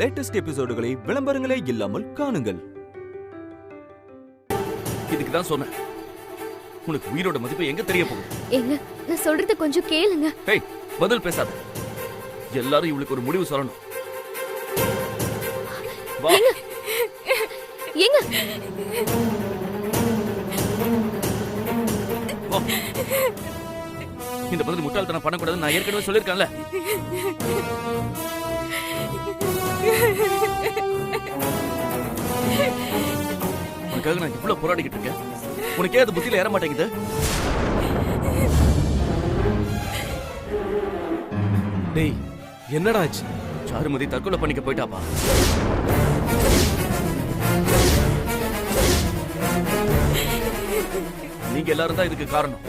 Latest எபிசோடுகளை விளம்பரங்களே இல்லாமல் காணுங்கள். இதுக்கு தான் சொன்னேன், உனக்கு உயிரோட மதிப்பு எங்க தெரிய போகுது? ஏங்க, நான் சொல்றது கொஞ்சம் கேளுங்க. ஏய், பதில் பேசாத. எல்லாரும் இவளுக்கு ஒரு முடிவு சொல்லணும். வா. ஏங்க, இந்த பதில் முட்டாள்தனம் பண்ணக்கூடாதுன்னு நான் ஏற்கனவே சொல்லியிருக்கேன்ல. உனக்காக நான் இவ்வளவு போராடிக்கிட்டு இருக்கேன், உனக்கே அது புத்தியில ஏற மாட்டேங்குது. டேய், என்னடா ஆச்சு? சாருமதி தற்கொலை பண்ணிக்க போயிட்டாப்பா. நீங்க எல்லாரும் தான் இதுக்கு காரணம்.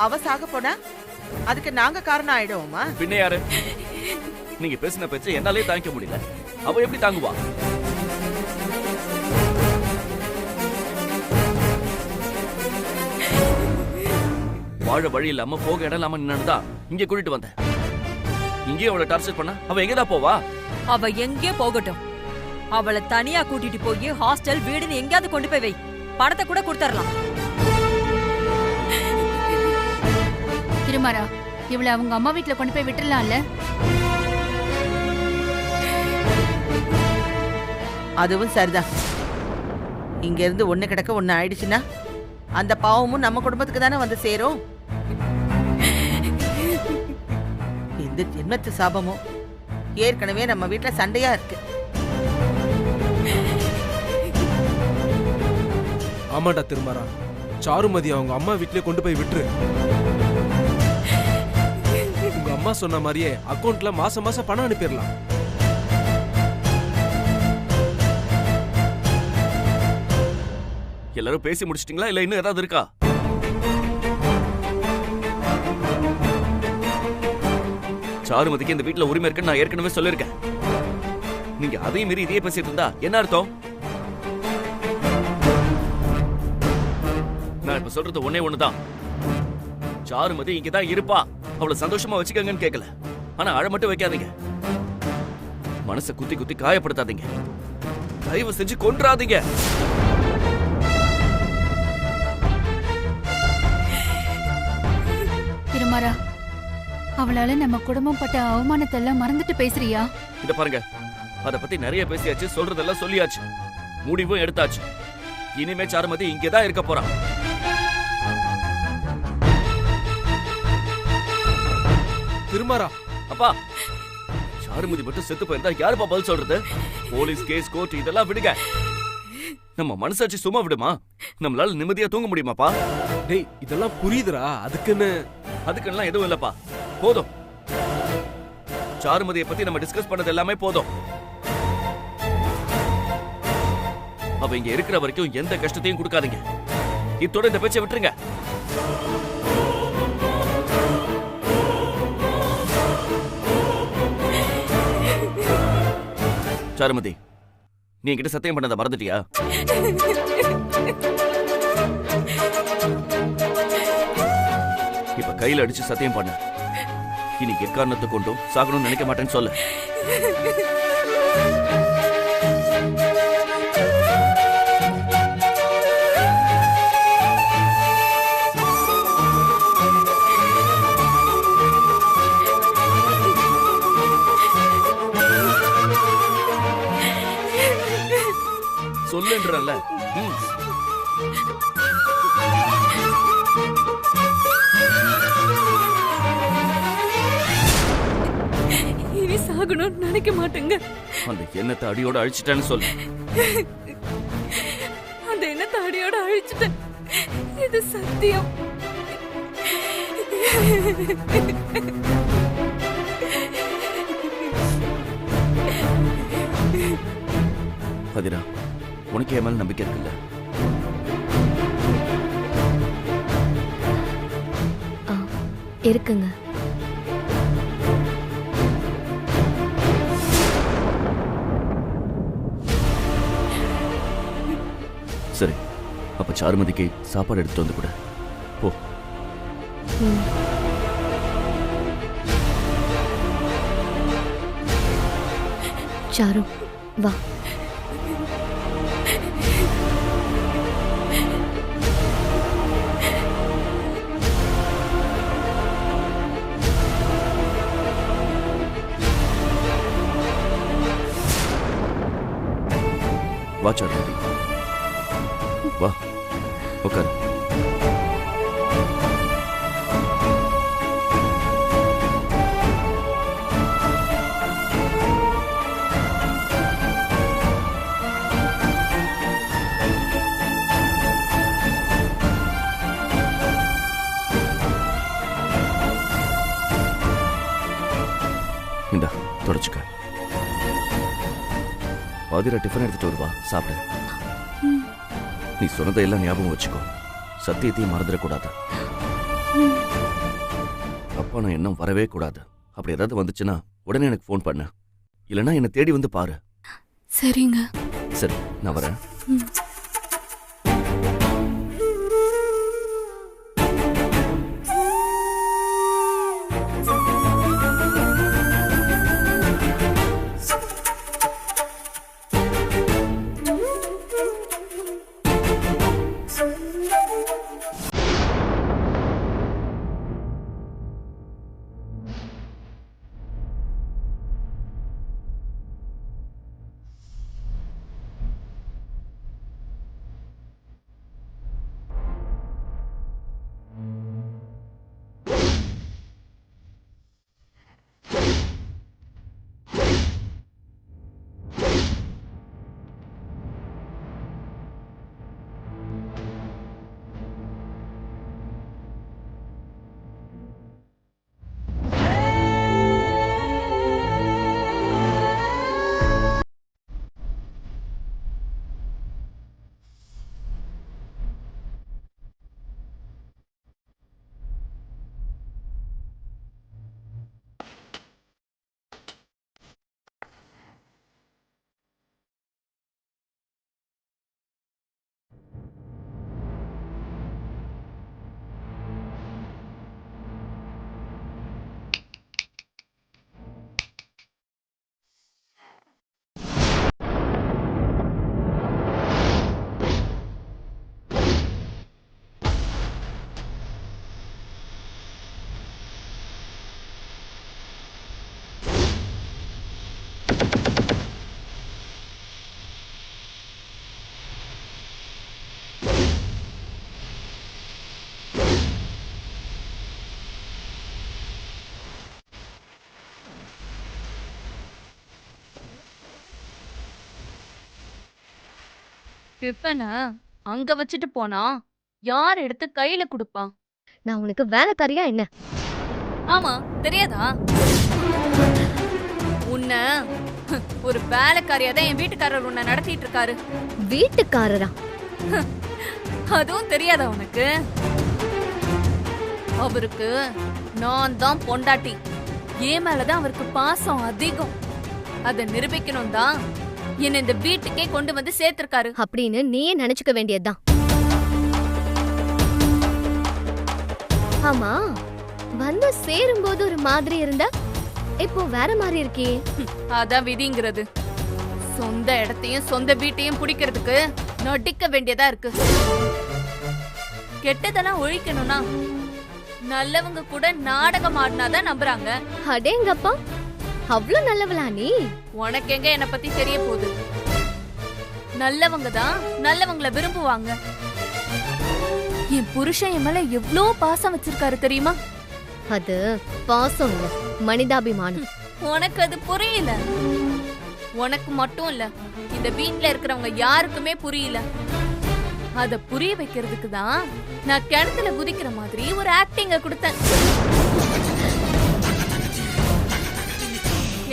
அவ சாக போனா அதுக்கு நாங்க காரணம் ஆயிடுவோமா? பின்ன யாரு? நீங்க பேசின பேச்ச என்னாலே தாங்கிக்க முடியல, அவ எப்படி தாங்குவா? வாழ வழி இல்லாம போக இடம் இல்லாம நின்னுதான் இங்க கூட்டிட்டு வந்தேன். இங்கே அவளை டார்ச்சர் பண்ண அவ எங்கதான் போவா? அவ எங்கே போகட்டும். அவளை தனியா கூட்டிட்டு போய் ஹாஸ்டல் வீடுன்னு எங்கேயாவது கொண்டு போய் வை. பணத்தை கூட கொடுத்துடலாம். திருமாரா, இவளை அவங்க அம்மா வீட்டுல கொண்டு போய் விட்டுறலாம்ல? அதுவும் சரிதான். இங்க இருந்து ஒண்ணு கிடக்க ஒண்ணு ஆயிடுச்சுன்னா அந்த பாவமும் நம்ம குடும்பத்துக்கு தானே வந்து சேரும். இந்த ஜென்மத்து சாபமும் ஏற்கனவே நம்ம வீட்டுல சண்டையா இருக்கு. ஆமாண்டா திருமாரா, சாருமதி அவங்க அம்மா வீட்லயே கொண்டு போய் விட்டுரு. உங்க அம்மா சொன்ன மாதிரியே அக்கௌண்ட்ல மாசம் மாசம் பணம் அனுப்பிடலாம். எல்லாரும் பேசி முடிச்சிட்டீங்களா இல்ல இன்னும் ஏதாவது இருக்கா? சாருமதிக்கு இந்த வீட்டுல உரிமை இருக்குன்னு நான் ஏற்கனவே சொல்லிருக்கேன். நீங்க அதையும் மீறி இதையே பேசிட்டு இருந்தா என்ன அர்த்தம்? நான் இப்ப சொல்றது ஒன்னே ஒண்ணுதான். சாருமதி இங்கதான் இருப்பா, அவளை சந்தோஷமா வச்சுக்கங்கன்னு கேட்கல. ஆனா அழ மட்டும் வைக்காதீங்க, மனசை குத்தி குத்தி காயப்படுத்தாதீங்க, தயவு செஞ்சு கொன்றாதீங்க. திருமாரா, அவளால நம்ம குடும்பம் பட்ட அவமானத்தை எல்லாம் மறந்துட்டு பேசுறியா? இத பாருங்க, அத பத்தி நிறைய பேசியாச்சு, சொல்றதெல்லாம் சொல்லியாச்சு, முடிவும் எடுத்தாச்சு. இனிமே சாருமதி இங்கதான் இருக்க போறான். திருமாரா, அப்பா, சாருமதி மட்டும் செத்து போயிருந்தா யாருப்பா பதில் சொல்றது? போலீஸ் கேஸ், கோர்ட் இதெல்லாம் விடுங்க. நம்ம மனசாட்சி சும்மா விடுமா? நம்மளால நிம்மதியா தூங்க முடியுமாப்பா? டேய், இதெல்லாம் புரியுதுடா. அதுக்குன்னு எதுவும் இல்லப்பா. போதும், சாருமதியை பத்தி நம்ம டிஸ்கஸ் பண்ணது எல்லாமே போதும். அவ இங்க இருக்கிற வரைக்கும் எந்த கஷ்டத்தையும் கொடுக்காதீங்க. இத்தோட இந்த பேச்சை விட்டுருங்க. சாருமதி, நீ என்கிட்ட சத்தியம் பண்ணதை மறந்துட்டியா? இப்ப கையில அடிச்சு சத்தியம் பண்ண, இனி எக்காரணத்தை கொண்டும் சாகணும்னு நினைக்க மாட்டேன்னு சொல்லு. சொல்லுன்றல்ல. இனி சாகணும்னு நினைக்க மாட்டேங்க. அந்த எண்ணத்தை அடியோட அழிச்சிட்டேன்னு சொல்லு. அந்த எண்ணத்தை அடியோட அழிச்சிட்டேன், இது சத்தியம். பதிரா, உனக்கு என் மேல நம்பிக்கை இருக்குல்ல? இருக்குங்க. சரி, அப்ப சாருமதிக்கு சாப்பாடு எடுத்துட்டு வந்து கூட போ. சாரு வா. வா சாருமதி, வா உட்காரு. இந்தா தொடச்சுக்க. பாதிரா டிஃபன் எடுத்துட்டு வருவா, சாப்பிடு. நீ சொன்னதை எல்லாம் ஞாபகம் வச்சுக்கோ, சத்தியத்தையும் மறந்துடக்கூடாது. அப்பா நான் இன்னும் வரவே கூடாது. அப்படி ஏதாவது வந்துச்சுன்னா உடனே எனக்கு ஃபோன் பண்ணு, இல்லைன்னா என்னை தேடி வந்து பாரு. சரிங்க. சரி, நான் வரேன். டிஃபனை அங்க வச்சுட்டு போனா யார் எடுத்து கையில குடுப்பான்? நான் உனக்கு வேலைக்காரியா என்ன? ஆமா, தெரியாதா? உன்னை ஒரு வேலைக்காரியா தான் என் வீட்டுக்காரர் உன்னை நடத்திட்டு இருக்காரு. வீட்டுக்காரரா? அதுவும் தெரியாதா உனக்கு? அவருக்கு நான் தான் பொண்டாட்டி. என் மேலதான் அவருக்கு பாசம் அதிகம். அதை நிரூபிக்கணும் தான் என்ன இந்த வீட்டுக்கே கொண்டு வந்து சேர்த்திருக்காரு அப்படின்னு நீயே நினைச்சுக்க வேண்டியதுதான். ஆமா, வந்து சேரும்போது ஒரு மாதிரி இருந்தா இப்போ வேற மாதிரி இருக்கே. அதான் விதிங்கிறது. சொந்த இடத்தையும் சொந்த வீட்டையும் பிடிக்கிறதுக்கு நடிக்க வேண்டியதா இருக்கு. கெட்டதெல்லாம் ஒழிக்கணும்னா நல்லவங்க கூட நாடகம் ஆடினாதான் நம்புறாங்க. அடேங்கப்பா, அவ்வளவு நல்லவளா நீ? உனக்கு எங்க என்ன பத்தி தெரிய போகுது? நல்லவங்க தான் நல்லவங்கள விரும்புவாங்க. என் புருஷன் என் மேல எவ்வளோ பாசம் வச்சிருக்காரு தெரியுமா? அது பாசம் இல்ல, மனிதாபிமானம். உனக்கு அது புரியல. உனக்கு மட்டும் இல்ல, இந்த வீட்ல இருக்கிறவங்க யாருக்குமே புரியல. அத புரிய வைக்கிறதுக்கு தான் நான் கிணத்துல குதிக்கிற மாதிரி ஒரு ஆக்டிங்க கொடுத்தேன்.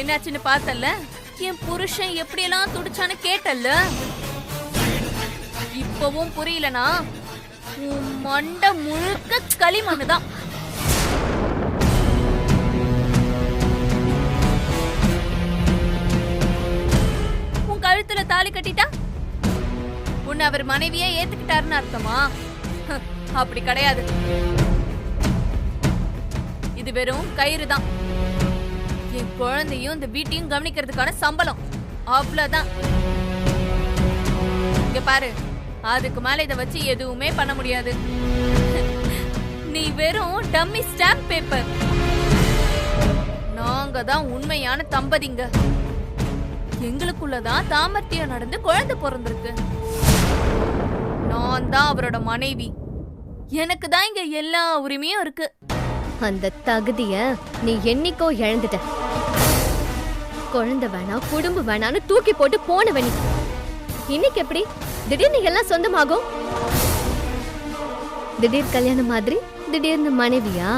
என்னாச்சுன்னு பார்த்தல்ல? என் புருஷன் எப்படியெல்லாம் துடிச்சான்னு கேட்டல்ல? இப்பவும் புரியலனா உன் மண்டை முழுக்க களிமண்ணுதான். உன் கழுத்துல தாலி கட்டிட்டா உன்னை அவர் மனைவியே ஏத்துக்கிட்டாருன்னு அர்த்தமா? அப்படி கிடையாது. இது வெறும் கயிறு தான். என் குழந்தையும் இந்த வீட்டையும் கவனிக்கிறதுக்கான சம்பளம், அவ்வளவுதான். இங்க பாரு, அதுக்கு மேல இத வச்சு எதுவுமே பண்ண முடியாது. நீ வெறும் டம்மி ஸ்டாம்ப் பேப்பர். நாங்க தான் உண்மையான தம்பதிங்க. எங்களுக்குள்ளதான் தாம்பத்தியம் நடந்து குழந்தை பிறந்திருக்கு. நான் தான் அவரோட மனைவி. எனக்கு தான் இங்க எல்லா உரிமையும் இருக்கு. அந்த தகுதிய நீ என்னைக்கோ இழந்துட்ட. குழந்தை வேணாம், குடும்பம் வேணான்னு தூக்கி போட்டு போனவ நீ. இன்னைக்கு எப்படி திடீர்னு எல்லாம் சொந்தமாகும்? திடீர் கல்யாணம் மாதிரி திடீர்னு மனைவியா?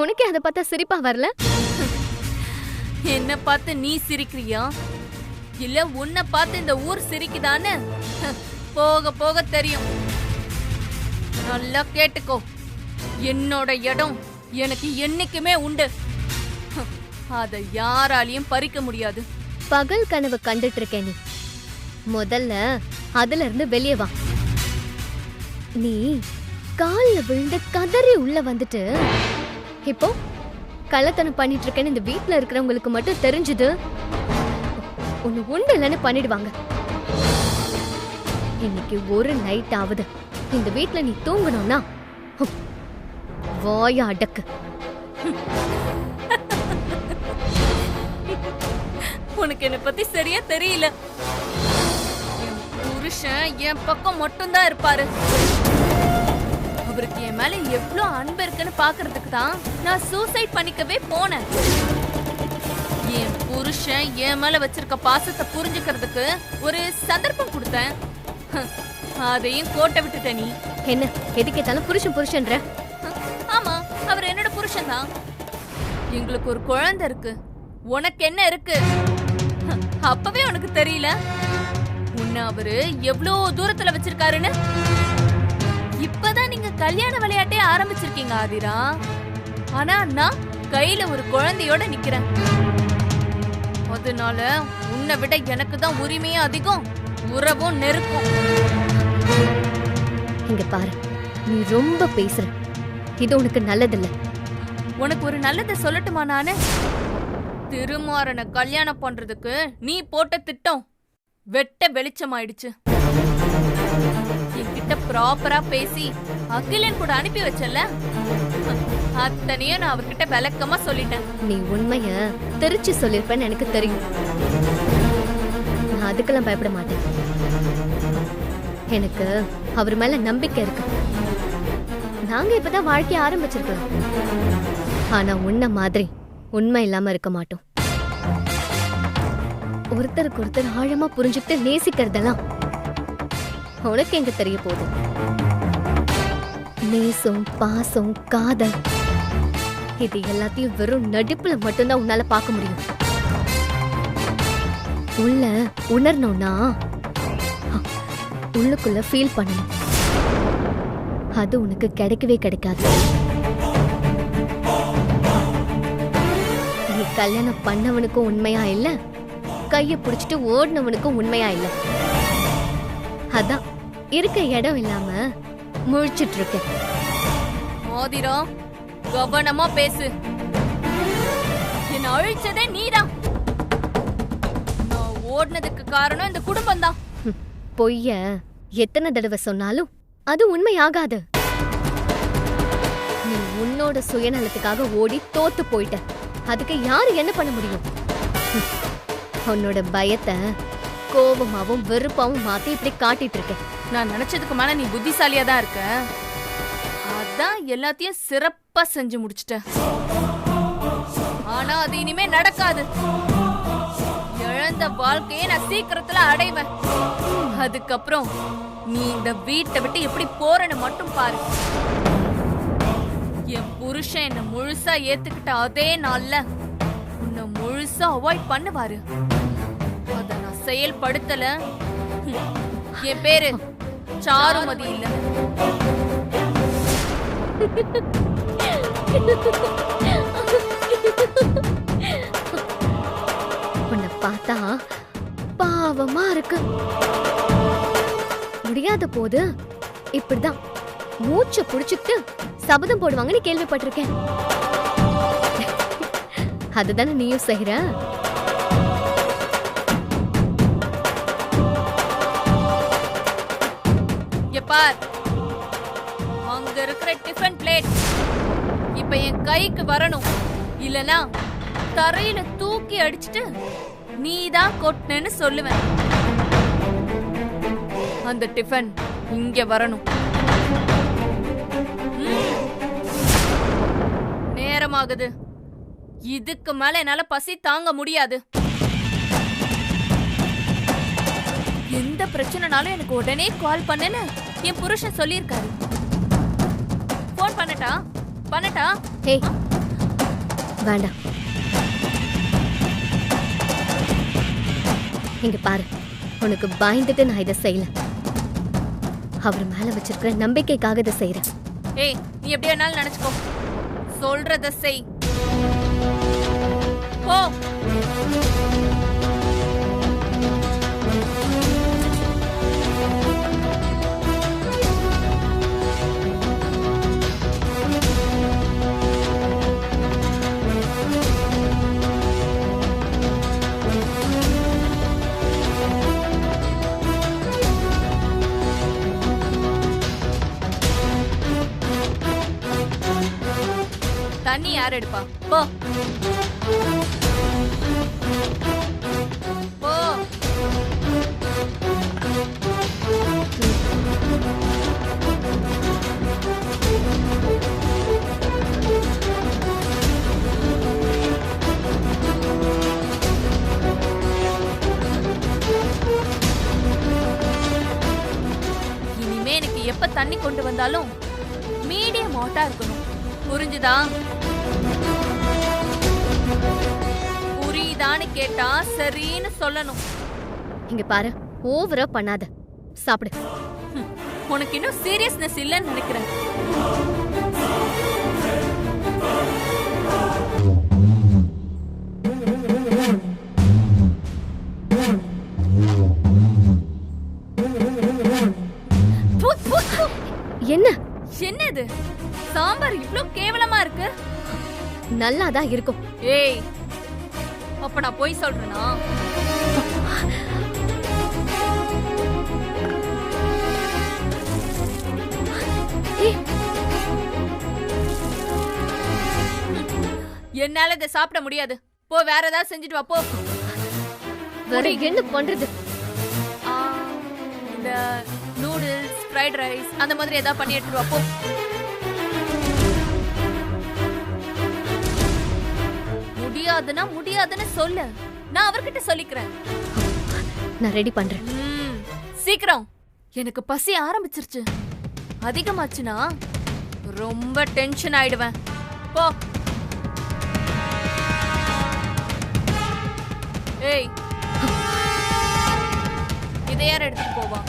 உனக்கு அதை பார்த்தா சிரிப்பா வரல? என்ன பார்த்து நீ சிரிக்கிறியா, இல்ல உன்னை பார்த்து இந்த ஊர் சிரிக்குதான்னு போக போக தெரியும். நல்லா கேட்டுக்கோ, என்னோட இடம் எனக்கு என்னைக்குமே உண்டு. அத யாராலையும் பறிக்க முடியாது. பகல் கனவு கண்டுட்டு இருக்கேன். நீ முதல்ல அதுல இருந்து வெளியே வா. நீ கால்ல விழுந்து கதறி உள்ள வந்துட்டு இப்போ கள்ளத்தனம் பண்ணிட்டு இருக்கேன்னு இந்த வீட்டுல இருக்கிறவங்களுக்கு மட்டும் தெரிஞ்சது ஒண்ணு உண்டு இல்லைன்னு பண்ணிடுவாங்க. இன்னைக்கு ஒரு நைட் ஆகுது இந்த வீட்டுல நீ தூங்கணும்னா வாய அடக்கு. உனக்கு என்ன பத்தி சரியா தெரியல. என் புருஷன் என் பக்கம் மட்டும்தான் இருப்பாரு. அவருக்கு என் மேல எவ்வளவு அன்பு இருக்குன்னு பாக்குறதுக்கு தான் நான் சூசைட் பண்ணிக்கவே போனேன். என் புருஷன் என் மேல வச்சிருக்க பாசத்தை புரிஞ்சுக்கிறதுக்கு ஒரு சந்தர்ப்பம் கொடுத்தேன். அதையும் கோட்டை விட்டுட்ட நீ. என்ன எதுக்கேத்தாலும் புருஷன் புருஷன்ற? ஆமா, அவர் என்னோட புருஷன் தான். எங்களுக்கு ஒரு குழந்தை இருக்கு. உனக்கு என்ன இருக்கு? அப்பவே உனக்கு தெரியல உன்னை அவரு எவ்வளவு தூரத்துல வச்சிருக்காருன்னு? இப்பதான் நீங்க கல்யாண விளையாட்டே ஆரம்பிச்சிருக்கீங்க ஆதிரா. ஆனா நான் கையில ஒரு குழந்தையோட நிக்கிறேன். அதனால உன்னை விட எனக்கு தான் உரிமையும் அதிகம், உறவும் நெருக்கும். இங்க பாரு, நீ ரொம்ப பேசுற. இது உனக்கு நல்லதில்ல. உனக்கு ஒரு நல்லதை சொல்லட்டுமா? நானு திருமாறனை கல்யாணம் பண்றதுக்கு நீ போட்ட திட்டம் வெட்ட வெளிச்சமாயிடுச்சு. என்கிட்ட ப்ராப்பரா பேசி அகிலன் கூட அனுப்பி வச்சல, அத்தனையும் நான் அவர்கிட்ட விளக்கமா சொல்லிட்டேன். நீ உண்மைய தெரிச்சு சொல்லிருப்பேன்னு எனக்கு தெரியும். நான் அதுக்கெல்லாம் பயப்பட மாட்டேன். எனக்கு அவர் மேல நம்பிக்கை இருக்கு. நாங்க இப்பதான் வாழ்க்கைய ஆரம்பிச்சிருக்கோம். ஆனா உன்ன மாதிரி உண்மை இல்லாம இருக்க மாட்டோம். ஒருத்தருக்கு ஒருத்தர் ஆழமா புரிஞ்சுக்கிட்டு நேசிக்கிறதெல்லாம் உனக்கு எங்க தெரிய போகுது? நேசம், பாசம், காதல், இது எல்லாத்தையும் வெறும் நடிப்புல மட்டும்தான் உன்னால பார்க்க முடியும். உள்ள உணரணும்னா உள்ளுக்குள்ள ஃபீல் பண்ணணும். அது உனக்கு கிடைக்கவே கிடைக்காது. நீ கல்யாணம் பண்ணவனுக்கும் உண்மையா இல்ல, கைய புடிச்சிட்டு ஓடினவனுக்கும் உண்மையா இல்ல. அதான் இருக்க இடம் இல்லாம முழிச்சிட்டு இருக்க. ஆதிரா, கவனமா பேசு. என்ன அழிச்சதே நீதான். நான் ஓடுனதுக்கு காரணம் இந்த குடும்பம் தான். பொய்ய எத்தனை தடவை சொன்னாலும் அது உண்மையாகாது. நீ உன்னோட சுயநலத்துக்காக ஓடி தோத்து போயிட்ட. அதுக்கு யாரு என்ன பண்ண முடியும்? உன்னோட பயத்தை கோபமாவும் வெறுப்பாவும் மாத்தி இப்படி காட்டிட்டு இருக்க. நான் நினைச்சதுக்கு மேல நீ புத்திசாலியா தான் இருக்க. அதான் எல்லாத்தையும் சிறப்பா செஞ்சு முடிச்சிட்ட. ஆனா அது இனிமே நடக்காது. இழந்த வாழ்க்கையை நான் சீக்கிரத்துல அடைவேன். அதுக்கப்புறம் நீ இந்த வீட்டை விட்டு எப்படி போறன்னு மட்டும் பாரு. என் புருஷன் என்ன முழுசா ஏத்துக்கிட்ட அதே நாள்ல உன்னை முழுசா அவாய்ட் பண்ணுவாரு. அத நான் செயல்படுத்தல, என் பேரு சாருமதி இல்ல. உன்னை பார்த்தா பாவ பாவமா இருக்கு. முடியாத போது இப்படிதான் மூச்சு புடிச்சுட்டு சபதம் போடுவாங்கன்னு கேள்விப்பட்டிருக்கேன். அதுதானே நீயும் செய்யற? பார், அங்க இருக்கிற டிஃபன் பிளேட் இப்ப என் கைக்கு வரணும். இல்லனா தரையில தூக்கி அடிச்சிட்டு நீதான் கொட்டினேன்னு சொல்லுவேன். அந்த டிஃபன் இங்க வரணும். நேரமாகுது. இதுக்கு மேல என்னால பசி தாங்க முடியாது. எந்த பிரச்சனைனாலும் எனக்கு உடனே கால் பண்ணுன்னு என் புருஷன் சொல்லியிருக்காரு. போன் பண்ணட்டா? ஏய், வேண்டாம். இங்க பாரு, உனக்கு பயந்துட்டு நான் இதை செய்யல. அவர் மேல வச்சிருக்கிற நம்பிக்கைக்காக இதை செய்யறேன். ஏய், நீ எப்படி வேணாலும் நினைச்சுக்கோ. சொல்றத செய். போ. தண்ணி யார் எடுப்பா? போ போ. இனிமே எனக்கு எப்ப தண்ணி கொண்டு வந்தாலும் மீடியம் ஹாட்டா இருக்கணும். புரிஞ்சுதா? புரியுதான்னு கேட்டா சரின்னு சொல்லணும். இங்க பாரு, ஓவரா பண்ணாத. சாப்பிடு. உனக்கு இன்னும் சீரியஸ்னஸ் இல்லைன்னு நினைக்கிறேன். என்ன என்னது சாம்பார் இவ்ளோ கேவலமா இருக்கு? நல்லாதான் இருக்கும். ஏய், அப்ப நான் போய் சொல்றேனா? என்னால இதை சாப்பிட முடியாது. போ, வேற ஏதாவது செஞ்சுட்டு வா. போ. வேற என்ன பண்றது? இந்த நூடுல்ஸ், ஃப்ரைட் ரைஸ் அந்த மாதிரி ஏதாவது பண்ணி எடுத்துட்டு வா. போ. முடியாதுன்னா முடியாதுன்னு சொல்லு. நான் அவர்கிட்ட சொல்லிக்கிறேன். நான் ரெடி பண்றேன். சீக்கிரம். எனக்கு பசி ஆரம்பிச்சிருச்சு. அதிகமாச்சுன்னா ரொம்ப டென்ஷன் ஆயிடுவேன். போ. ஏய், இதை யார் எடுத்துட்டு போவா?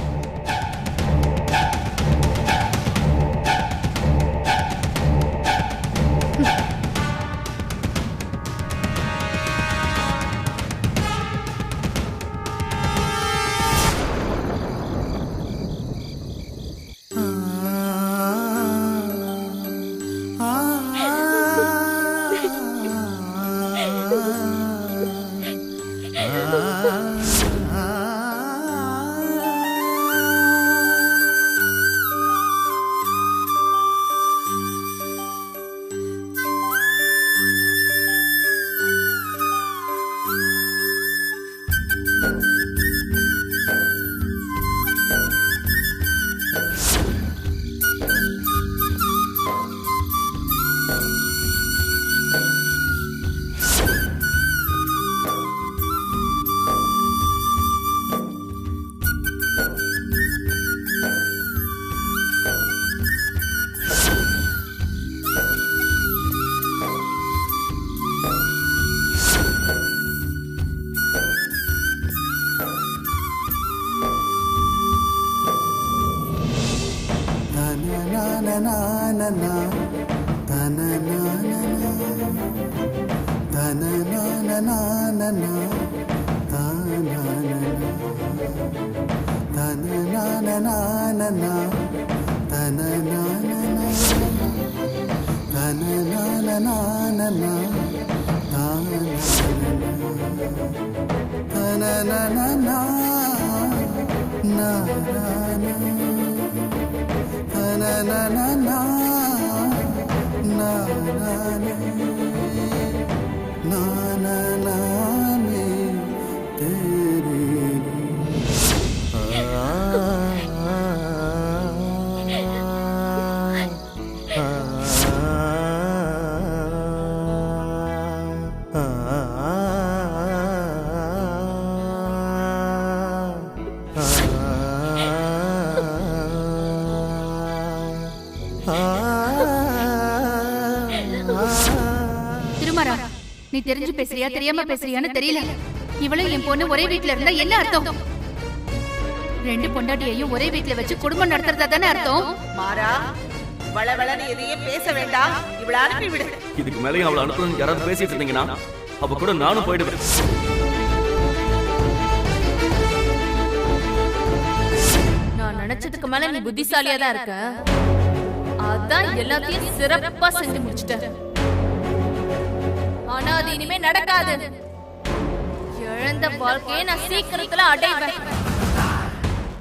na na na na na na na na na திருமாரா, நீ தெரிஞ்சு பேசுறியா தெரியாம பேசுறியான்னு தெரியல. இவளும் என் பொண்ணு ஒரே வீட்ல இருந்தா என்ன அர்த்தம்? ரெண்டு பொண்டாட்டியையும் ஒரே வீட்ல வச்சு குடும்பம் நடத்துறதா தானே அர்த்தம்? மாறா, வளவளன்னு எதையே பேச வேண்டாம். இவளை அனுப்பி விடு. இதுக்கு மேலேயும் அவளை அனுப்பணும்னு யாராவது பேசிட்டு இருந்தீங்கன்னா அப்ப கூட நானும் போயிடுவேன். நான் நினைச்சதுக்கு மேல நீ புத்திசாலியா தான் இருக்க. அதான் எல்லாத்தையும் சிறப்பா செஞ்சு முடிச்சிட்ட. ஆனா அது இனிமே நடக்காது. இழந்த வாழ்க்கையை நான் சீக்கிரத்துல அடைவேன்.